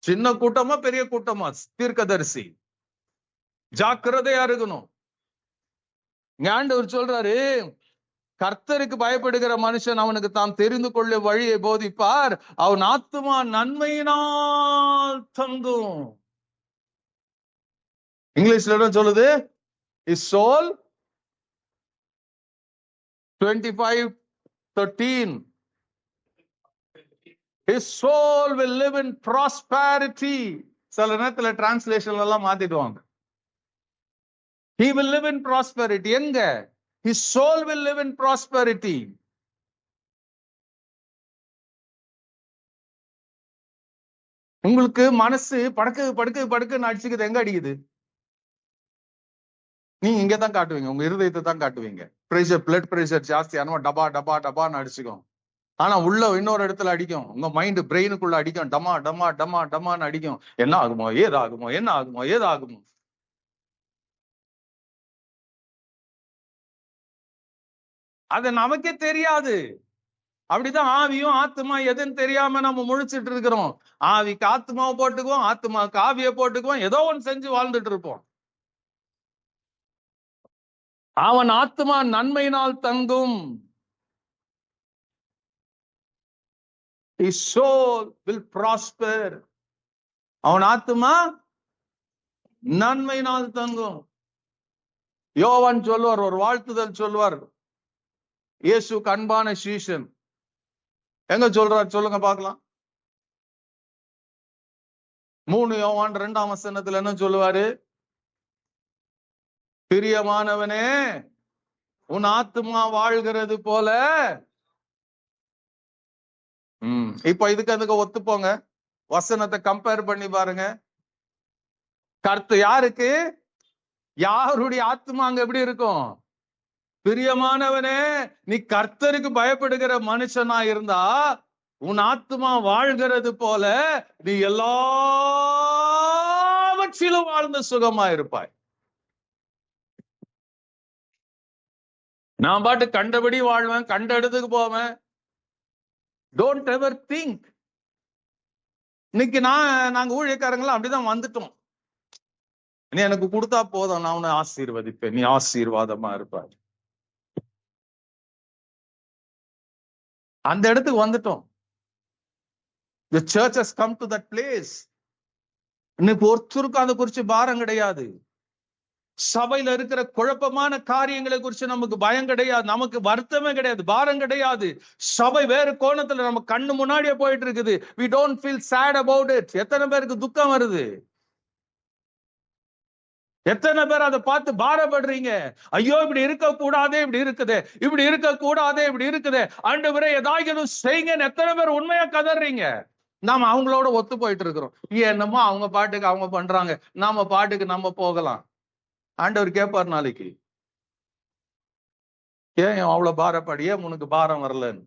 சின்ன கூட்டமா பெரிய கூட்டமா தீர்க்கதரிசி. ஜாக்கிரதையா இருக்கணும். ஆண்டவர் சொல்றாரு, கர்த்தருக்கு பயப்படுகிற மனுஷன் அவனுக்கு தான் தெரிந்து கொள்ள வழியை போதிப்பார், அவன் ஆத்துமா நன்மையினால் தங்கும். இங்கிலீஷ்ல என்ன சொல்லுது? His soul 25:13. His soul will live in prosperity. சில நேரத்துல டிரான்ஸ்லேஷன் எல்லாம் மாத்திடுவாங்க. He will live in prosperity. எங்க? His soul will live in prosperity. உங்களுக்கு மனசு படுக்குன்னு அடிச்சுக்குது. எங்க அடிக்குது? நீங்க இங்க தான் காட்டுவீங்க, உங்க இருதயத்தை தான் காட்டுவீங்க. பிரஷர், பிளட் பிரஷர் ஜாஸ்தியானவா டபா டபா டபான்னு அடிச்சுக்கும். ஆனா உள்ள இன்னொரு இடத்துல அடிக்கும், உங்க மைண்ட் பிரெயினுக்குள்ள அடிக்கும், டமா டமா டமா டமான்னு அடிக்கும். என்ன ஆகுமோ ஏதாகுமோ, என்ன ஆகுமோ ஏதாகுமோ. அது நமக்கே தெரியாது. அப்படிதான் ஆவியும் ஆத்மா எதுன்னு தெரியாம நம்ம முழிச்சிட்டு இருக்கிறோம். ஆவிக்கு ஆத்மாவை போட்டுக்குவோம், ஆத்மாவுக்கு ஆவியை போட்டுக்குவோம், ஏதோ ஒன்று செஞ்சு வாழ்ந்துட்டு இருப்போம். அவன் ஆத்மா நன்மையினால் தங்கும். His soul will prosper. அவன் ஆத்மா நன்மையினால் தங்கும். யோவான் சொல்வார், ஒரு வாழ்த்துதல் சொல்வார், இயேசுக்கு அன்பான சீஷன். எங்க சொல்றார் சொல்லுங்க பார்க்கலாம். 3 யோவான் 2ஆம் வசனத்துல என்ன சொல்லுவாரு? பிரியமானவனே, உன் ஆத்மா வாழ்கிறது போல. இப்ப அதுக்கு ஒத்துப்போங்க, வசனத்தை கம்பேர் பண்ணி பாருங்க. கர்த்தர் யாருக்கு? யாருடைய ஆத்மா அங்க எப்படி இருக்கும்? பிரியமானவனே, நீ கர்த்தருக்கு பயப்படுகிற மனுஷனா இருந்தா உன் ஆத்மா வாழ்கிறது போல நீ எல்லாவற்றிலும் வாழ்ந்து சுகமா இருப்பாய். நான் பாட்டு கண்டபடி வாழ்வேன், கண்ட இடத்துக்கு போவேன். Don't ever think. இன்னைக்கு நாங்க ஊழியக்காரங்களும் அப்படிதான் வந்துட்டோம். நீ எனக்கு கொடுத்தா போதும், நான் உன்னை ஆசீர்வதிப்பேன், நீ ஆசீர்வாதமா இருப்பாய். அந்த இடத்துக்கு வந்துட்டோம். The church has come to that place. இன்னைக்கு ஒருத்தருக்கும் அதை குறிச்சு பாரம் கிடையாது. சபையில இருக்கிற குழப்பமான காரியங்களை குறிச்சு நமக்கு பயம் கிடையாது, நமக்கு வருத்தமே கிடையாது, பாரம் கிடையாது. சபை வேறு கோணத்துல நம்ம கண்ணு முன்னாடியே போயிட்டு இருக்குது. We don't feel sad about it. எத்தனை பேருக்கு துக்கம் வருது? எத்தனை பேர் அதை பார்த்து பாரப்படுறீங்க? ஐயோ இப்படி இருக்க கூடாதே, இப்படி இருக்குது, இப்படி இருக்க கூடாதே, இப்படி இருக்குது, ஆண்டவரே ஏதாவது செய்யுங்கன்னு எத்தனை பேர் உண்மையா கதறீங்க? நாம அவங்களோட ஒத்து போயிட்டு இருக்கிறோம். என்னமோ அவங்க பாட்டுக்கு அவங்க பண்றாங்க, நாம பாட்டுக்கு நம்ம போகலாம். ஆண்டவர் கேட்பார் நாளைக்கு, ஏன் அவ்வளவு பாரப்படி, ஏன் உனக்கு பாரம் வரலன்னு,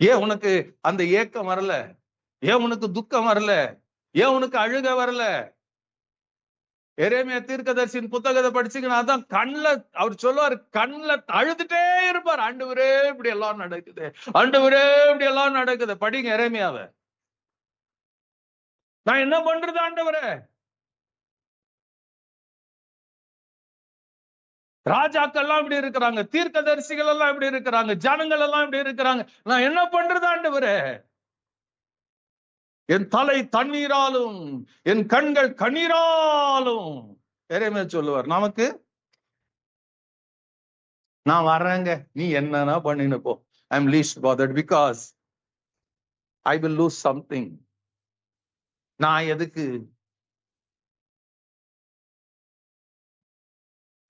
ஏன் உனக்கு அந்த ஏக்கம் வரல, ஏன் உனக்கு துக்கம் வரல, ஏன் உனக்கு அழுக வரல? எரேமியா தீர்க்கதரிசியின் புத்தகத்தை படிச்சீங்கன்னா அதான் கண்ணுல அவர் சொல்லுவார், கண்ணுல அழுதுட்டே இருப்பார், ஆண்டவரே இப்படி எல்லாம் நடக்குது, ஆண்டவரே இப்படி எல்லாம் நடக்குது. படிங்க எரேமியாவை. நான் என்ன பண்றது ஆண்டவரே? ராஜாக்கள் எல்லாம் இப்படி இருக்கிறாங்க, தீர்க்கதரிசிகள் எல்லாம் இப்படி இருக்கிறாங்க, ஜனங்கள் எல்லாம் இப்படி இருக்கிறாங்க, நான் என்ன பண்றது ஆண்டவரே? என் தலை தண்ணீராலும் என் கண்கள் கண்ணீராலும் எரேமியா சொல்லுவார். நமக்கு நான் வர்றேங்க, நீ என்னன்னா பண்ணின்னு போ, I am least bothered because I will lose something. நான் எதுக்கு?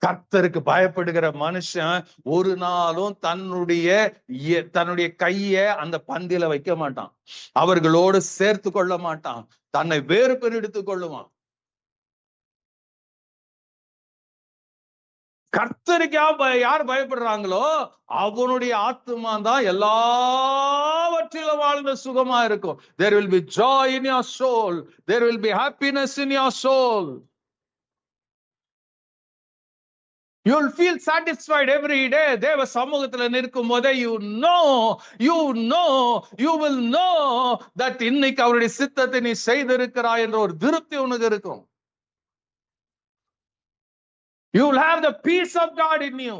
கர்த்தருக்கு பயப்படுகிற மனுஷன் ஒரு நாளும் தன்னுடைய கைய அந்த பந்தியில வைக்க மாட்டான், அவர்களோடு சேர்த்து கொள்ள மாட்டான், தன்னை வேறு பேர் எடுத்துக் கொள்ளுவான். கர்த்தருக்கு யார் பயப்படுறாங்களோ அவனுடைய ஆத்துமா தான் எல்லாவற்றிலும் வாழ்ந்த சுகமா இருக்கும். There will be joy in your soul. There will be happiness in your soul. You will feel satisfied every day. தேவ சமூகத்துல நிற்கும் போதே you will know that இன்னைக்கு அவருடைய சித்தத்தை நீ செய்திருக்கிறாய் என்ற ஒரு திருப்தி உனக்கு இருக்கும். You will have the peace of God in you.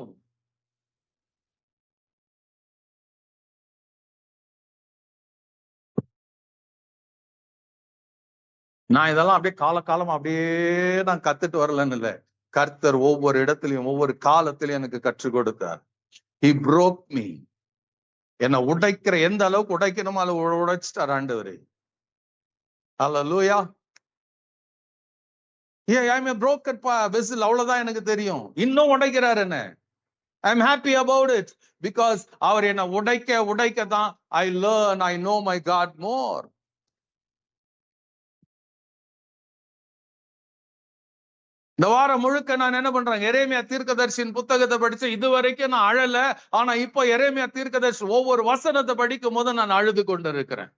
நான் இதெல்லாம் அப்படியே காலமா அப்படியே நான் கத்துட்டு வரலன்னு இல்லை. கர்த்தர் ஒவ்வொரு இடத்துலயும் ஒவ்வொரு காலத்திலையும் எனக்கு கற்றுக் கொடுத்தார். He broke me. என்னை உடைக்கிற எந்த அளவுக்கு உடைக்கணுமோ அளவு உடைச்சிட்டார் ஆண்டவரே. Hallelujah. Yeah, I'm a broken vessel. அவ்வளவுதான் எனக்கு தெரியும். இன்னும் உடைக்கிறார் என்ன. I'm happy about it because அவர் என்னை உடைக்க தான் I learn, I know my God more. இந்த வாரம் முழுக்க நான் என்ன பண்றேன், எரேமியா தீர்க்கதரிசியின் புத்தகத்தை படிச்சு இதுவரைக்கும் நான் அழல. ஆனா இப்போ எரேமியா தீர்க்கதரிசி ஒவ்வொரு வசனத்தை படிக்கும் போது நான் அழுது கொண்டிருக்கிறேன்.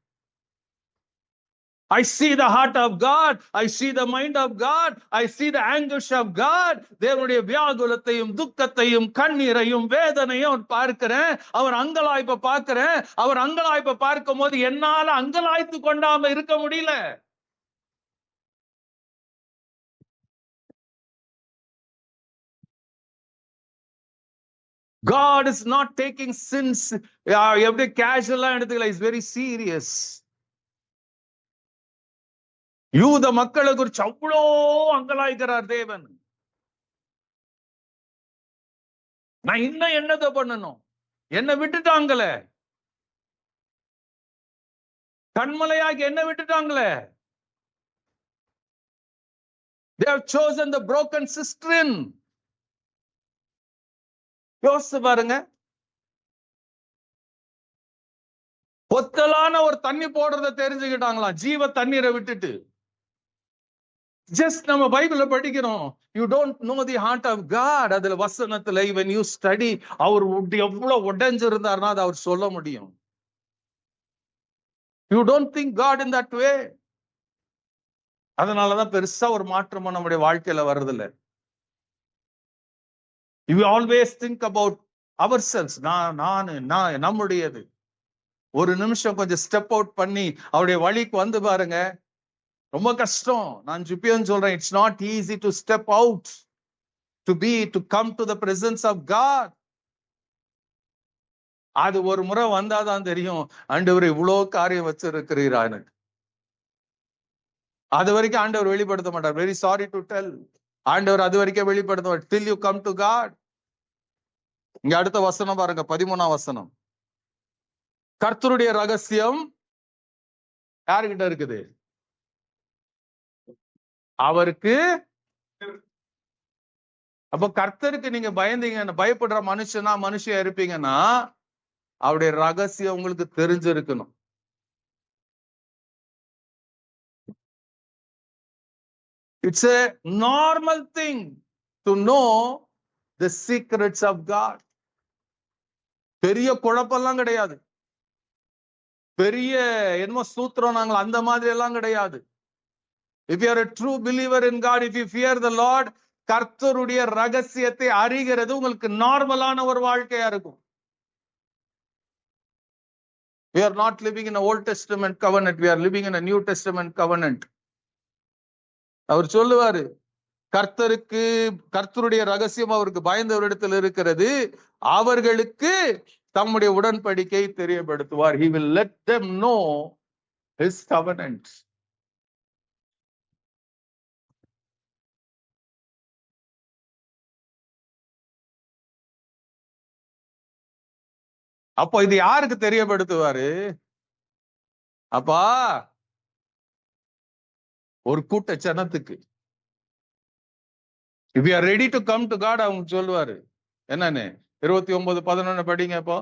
I see the heart of God, I see the mind of God, I see the anguish of God. தேவனுடைய வியாகுலத்தையும் துக்கத்தையும் கண்ணீரையும் வேதனையும் பார்க்கிறேன். அவர் அங்கலாய்ப்பை பார்க்கிறேன். அவர் அங்கலாய்ப்பை பார்க்கும் போது என்னால அங்கலாய்த்து கொண்டாம இருக்க முடியல. God is not taking sins எப்படி கேஷுவலா எடுத்துக்கல. Is very serious. யூத மக்களை குறிச்சு அவ்வளோ அங்கலாய்க்கிறார் தேவன். நான் இன்னும் என்னத்தை பண்ணணும், என்ன விட்டுட்டாங்களே, கண்மலையாகி என்ன விட்டுட்டாங்களே. They have chosen the broken cistern. யோசிச்சு பாருங்க, பொத்தலான ஒரு தண்ணி போடுறத தெரிஞ்சுக்கிட்டாங்களா ஜீவ தண்ணீரை விட்டுட்டு. ஜஸ்ட் நம்ம பைபிள படிக்கிறோம். You don't know the heart of God. அதுல வசனத்துல when you study அவர் எவ்வளவு உடைஞ்சிருந்தார்னா அதை அவர் சொல்ல முடியும். You don't think God in that way. அதனாலதான் பெருசா ஒரு மாற்றமும் நம்முடைய வாழ்க்கையில வர்றதில்லை. You always think about ourselves. நான் நம்முடையது. ஒரு நிமிஷம் கொஞ்சம் ஸ்டெப் அவுட் பண்ணி அவருடைய வழிக்கு வந்து பாருங்க. ரொம்ப கஷ்டம். நான் ஜிப்பியன் சொல்றேன், it's not easy to step out, to come to the presence of God. அது ஒரு முறை வந்தாதான் தெரியும், ஆண்டவர் இவ்வளவு காரியம் வச்சிருக்கிறீரா எனக்கு. அது வரைக்கும் ஆண்டவர் வெளிப்படுத்த மாட்டார். Very sorry to tell. ஆண்டவர் அது வரைக்கும் வெளிப்படுத்த till you come to God. இங்க அடுத்த வசனம் பாருங்க, 13ஆம் வசனம். கர்த்தருடைய ரகசியம் யாருகிட்ட இருக்குது? அவருக்கு. அப்ப கர்த்தருக்கு நீங்க பயந்தீங்க, பயப்படுற மனுஷியா இருப்பீங்கன்னா அவருடைய ரகசியம் உங்களுக்கு தெரிஞ்சிருக்கணும். It's a normal thing to know the secrets of God. பெரிய குழப்பம்லாம் கிடையாது. பெரிய என்னமோ சூத்திரம் நாங்கள் அந்த மாதிரி எல்லாம் கிடையாது. If you are a true believer in God, if you fear the Lord, கர்த்தருடைய ரகசியத்தை அறிகிறது உங்களுக்கு நார்மலான ஒரு வாழ்க்கையா இருக்கும். We are not living in an Old Testament covenant, we are living in a New Testament covenant. அவர் சொல்லுவாரு, கர்த்தருடைய ரகசியம் அவருக்கு பயந்தவரிடத்தில் இருக்கிறது, அவர்களுக்கு தம்முடைய உடன்படிக்கை தெரியப்படுத்துவார். He will let them know his covenant. அப்போ இது யாருக்கு தெரியப்படுத்துவாரு? அப்பா ஒரு கூட்ட ஜனத்துக்கு. If you are ready to come to God, அவங்க சொல்லுவாரு. என்னன்னு 29:11 படிங்க. இப்போ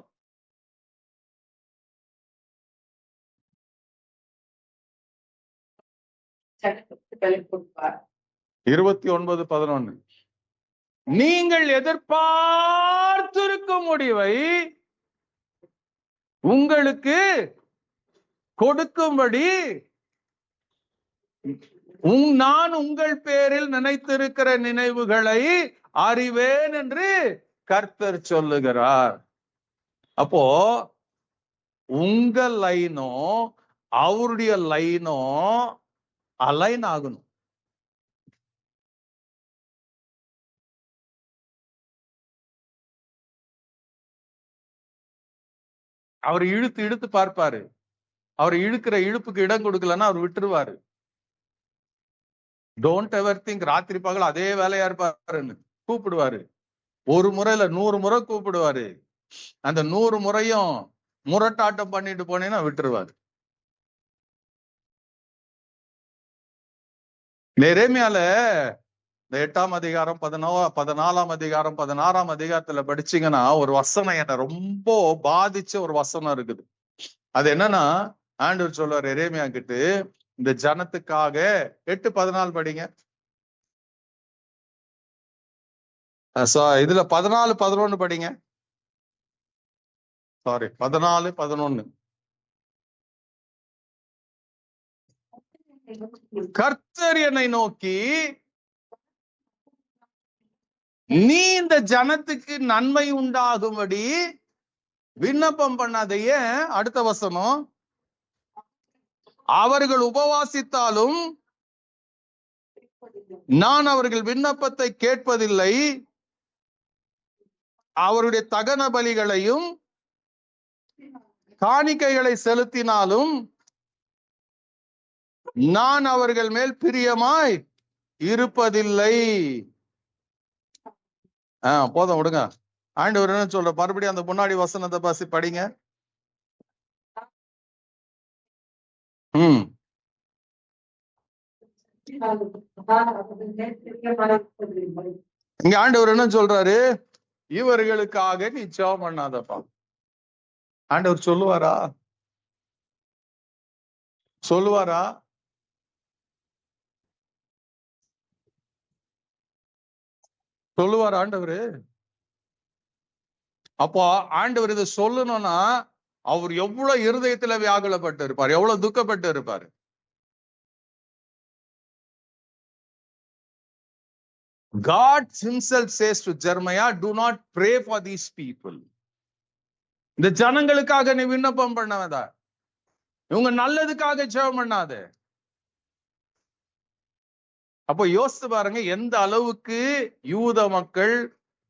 29:11 நீங்கள் எதிர்பார்த்திருக்கும் முடிவை உங்களுக்கு கொடுக்கும்படி நான் உங்கள் பேரில் நினைத்திருக்கிற நினைவுகளை அறிவேன் என்று கர்த்தர் சொல்லுகிறார். அப்போ உங்க லைனும் அவருடைய லைனும் அலைன் ஆகணும். அவர் இழுத்து இழுத்து பார்ப்பாரு. அவர் இழுக்கிற இழுப்புக்கு இடம் கொடுக்கலன்னா அவர் விட்டுருவாரு. டோன்ட் எவர் திங்க் ராத்திரி பகல் அதே வேலையா இருப்பாருன்னு. கூப்பிடுவாரு. ஒரு முறையில 100 முறை கூப்பிடுவாரு. அந்த 100 முறையும் முரட்டாட்டம் பண்ணிட்டு போனேன்னா விட்டுருவாரு. எரேமியால இந்த 8ஆம் அதிகாரம் 14ஆம் அதிகாரம் 16ஆம் அதிகாரத்துல படிச்சீங்கன்னா ஒரு வசனம் என்ன ரொம்ப பாதிச்ச ஒரு வசனம் இருக்குது. அது என்னன்னா, ஆண்டவர் சொல்லுவார் எரேமியா கிட்ட, இந்த ஜனத்துக்காக 8:14 படிங்க. இதுல 14:11 படிங்க. சாரி, 14:11. கர்த்தர் என்னை நோக்கி, நீ இந்த ஜனத்துக்கு நன்மை உண்டாகும்படி விண்ணப்பம் பண்ணாதையே. அடுத்த வசனம், அவர்கள் உபவாசித்தாலும் நான் அவர்கள் விண்ணப்பத்தை கேட்பதில்லை, அவருடைய தகன பலிகளையும் காணிக்கைகளை செலுத்தினாலும் நான் அவர்கள் மேல் பிரியமாய் இருப்பதில்லை. போதும் விடுங்க. ஆண்டவர் என்ன சொல்ற, மறுபடியும் அந்த முன்னாடி வசனத்தை பாசி படிங்க. இங்க ஆண்டவர் என்ன சொல்றாரு, இவர்களுக்காக நீ ஜெபம் பண்ணாதப்பா. ஆண்டவர் சொல்லுவாரா? சொல்லுவாரா? சொல்லுவார் ஆண்டவர்? அப்போ ஆண்டவர் இதை சொல்லணும்னா அவர் எவ்வளவு இருதயத்துல வியாகுலப்பட்டு இருப்பார், எவ்வளவு துக்கப்பட்டு இருப்பாரு. God himself says to Jeremiah, do not pray for these people. இந்த ஜனங்களுக்காக நீ விண்ணப்பம் பண்ணாதா, இவங்க நல்லதுக்காக ஜெபம் பண்ணாத. அப்போ யோசித்து பாருங்க எந்த அளவுக்கு யூத மக்கள்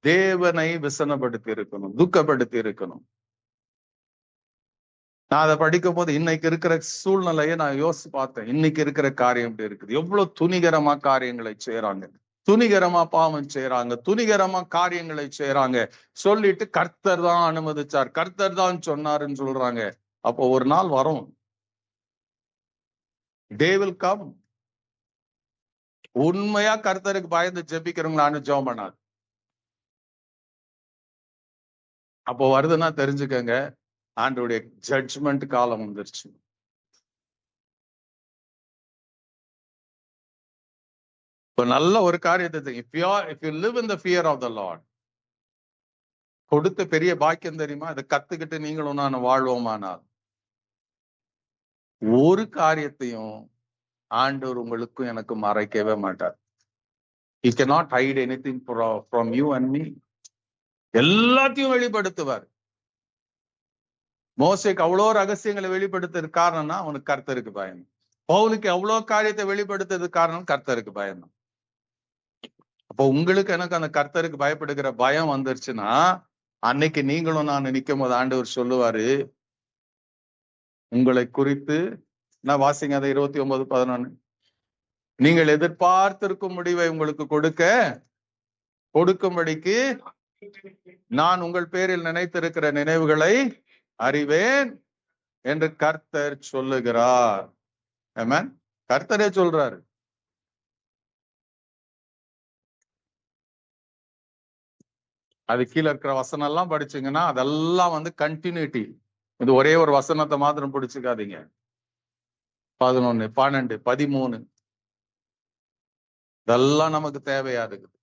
தேவனை விசனப்படுத்தி இருக்கணும், துக்கப்படுத்தி இருக்கணும். நான் அதை படிக்கும் போது இன்னைக்கு இருக்கிற சூழ்நிலையை நான் யோசிச்சு பார்த்தேன். இன்னைக்கு இருக்கிற காரியம் எப்படி இருக்குது, எவ்வளவு துணிகரமா காரியங்களை செய்யறாங்க, துணிகரமா பாவம் செய்யறாங்க, துணிகரமா காரியங்களை செய்யறாங்க. சொல்லிட்டு கர்த்தர் தான் அனுமதிச்சார், கர்த்தர் தான் சொன்னாருன்னு சொல்றாங்க. அப்போ ஒரு நாள் வரும், they will come. உண்மையா கர்த்தருக்கு பயந்து ஜெபிக்கிறவங்களான்னு ஜெபம் பண்ணாது. அப்போ வருதுன்னா தெரிஞ்சுக்கங்க, ஆண்டவருடைய ஜட்ஜ்மெண்ட் காலம் வந்துருச்சு. இப்போ நல்ல ஒரு காரியத்தை, if you live in the fear of the Lord, கொடுத்த பெரிய பாக்கியம் தெரியுமா? இதை கத்துக்கிட்டு நீங்களும் நான் வாழ்வோமானால் ஒரு காரியத்தையும் ஆண்டவர் உங்களுக்கும் எனக்கு மறைக்கவே மாட்டார். He cannot hide anything from you and me. எல்லாத்தையும் வெளிப்படுத்துவார். மோசேக்கு அவ்வளோ ரகசியங்களை வெளிப்படுத்துறது காரணம்னா அவனுக்கு கர்த்தருக்கு பயம். பவுலுக்கு அவ்வளோ காரியத்தை வெளிப்படுத்துறது காரணம் கர்த்தருக்கு பயம். அப்போ உங்களுக்கு எனக்கு அந்த கர்த்தருக்கு பயப்படுகிற பயம் வந்துருச்சுன்னா அன்னைக்கு நீங்களும் நான் நிற்கும் போது ஆண்டவர் சொல்லுவாரு, உங்களை குறித்து நான் வாசிங்க அதை 29:11, நீங்கள் எதிர்பார்த்திருக்கும் முடிவை உங்களுக்கு கொடுக்கும்படிக்கு நான் உங்கள் பேரில் நினைத்திருக்கிற நினைவுகளை அறிவேன் என்று கர்த்தர் சொல்லுகிறார். ஆமென். கர்த்தரே சொல்றாரு. அது கீழே இருக்கிற வசனம் எல்லாம் படிச்சீங்கன்னா அதெல்லாம் கண்டினியூட்டி. இது ஒரே ஒரு வசனத்தை மாத்திரம் பிடிச்சுக்காதீங்க. 11, 12, 13 இதெல்லாம் நமக்கு தேவையா இருக்குது.